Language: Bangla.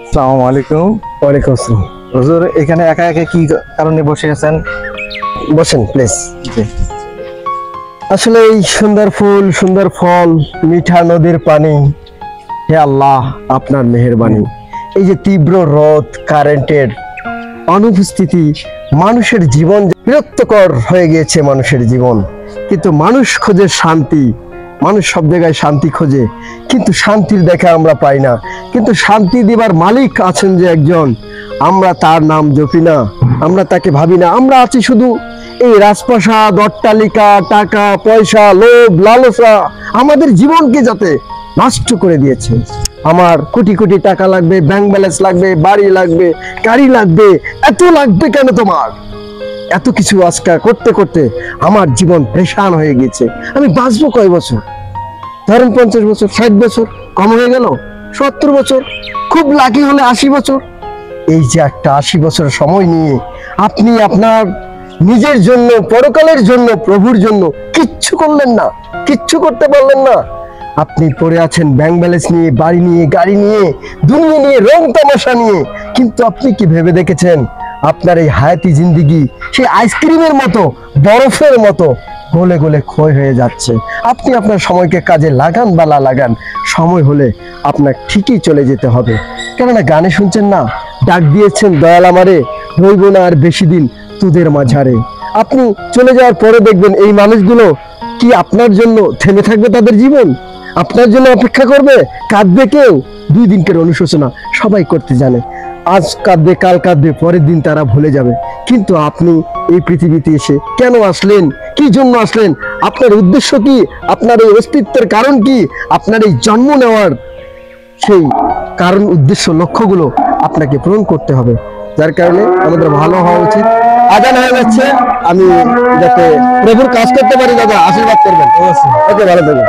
আসসালামু আলাইকুম। ওয়ালাইকুম আসসালাম। হুজুর এখানে একা একা কি কারণে বসে আছেন? বসেন প্লিজ। জি। আসলে এই সুন্দর ফুল, সুন্দর ফল, মিঠা নদীর পানি, হে আল্লাহ আপনার মেহেরবানি। এই যে তীব্র রোদ, কারেন্টের অনুপস্থিতি, মানুষের জীবন বিরক্তকর হয়ে গিয়েছে মানুষের জীবন। কিন্তু মানুষ খোঁজে শান্তি, মানুষ সব জায়গায় শান্তি খোঁজে, কিন্তু শান্তির দেখা আমরা পাই না। কিন্তু শান্তি দিবার মালিক আছেন যে একজন, আমরা তার নাম জপি না, আমরা তাকে ভাবি না। আমরা আছি শুধু এই রাজপ্রাসাদ, অট্টালিকা, টাকা পয়সা, লোভ লালসা আমাদের জীবনকে যাতে নষ্ট করে দিয়েছে। আমার কোটি কোটি টাকা লাগবে, ব্যাংক ব্যালেন্স লাগবে, বাড়ি লাগবে, গাড়ি লাগবে। এত লাগবে কেন তোমার? এত কিছু আজকাল করতে করতে আমার জীবন পেরেশান হয়ে গেছে। আমি বাঁচবো কয় বছর? ধরেন 50 বছর, 60 বছর, কম হয়ে গেল 70 বছর, খুব লাকি হলে 80 বছর। এই যে একটা 80 বছর সময় নিয়ে আপনি আপনার নিজের জন্য, পরকালের জন্য, প্রভুর জন্য কিচ্ছু করলেন না, কিচ্ছু করতে পারলেন না। আপনি পড়ে আছেন ব্যাংক ব্যালেন্স নিয়ে, বাড়ি নিয়ে, গাড়ি নিয়ে, দুনিয়া নিয়ে, রং তামাশা নিয়ে। কিন্তু আপনি কি ভেবে দেখেছেন আপনার এই হায়াতি জিন্দিগি সেই আইসক্রিমের মতো, বরফের মতো গলে গলে ক্ষয় হয়ে যাচ্ছে। আপনি আপনার সময়কে কাজে লাগান বা না লাগান, সময় হলে আপনার ঠিকই চলে যেতে হবে। কেননা গানে শুনছেন না, ডাক দিয়েছেন দয়াল আমারে, রইব না আর বেশি দিন তোদের মাঝারে। আপনি চলে যাওয়ার পরে দেখবেন এই মানুষগুলো কি আপনার জন্য থেমে থাকবে? তাদের জীবন আপনার জন্য অপেক্ষা করবে? কাঁদবে কেউ? 2 দিনকের অনুশোচনা সবাই করতে জানে। আজ কাঁদবে, কাল কাঁদবে, পরের দিন তারা ভুলে যাবে। কিন্তু আপনি এই পৃথিবীতে এসে কেন আসলেন? কি জন্য আসলেন? আপনার উদ্দেশ্য কি? আপনার এই অস্তিত্বের কারণ কি? আপনার এই জন্ম নেওয়ার সেই কারণ, উদ্দেশ্য, লক্ষ্যগুলো আপনাকে পূরণ করতে হবে। যার কারণে আমাদের ভালো হওয়া উচিত। আজান হয়ে যাচ্ছে, আমি যাতে প্রভুর কাজ করতে পারি, দাদা আশীর্বাদ করবেন। ওকে, ভালো থাকবেন।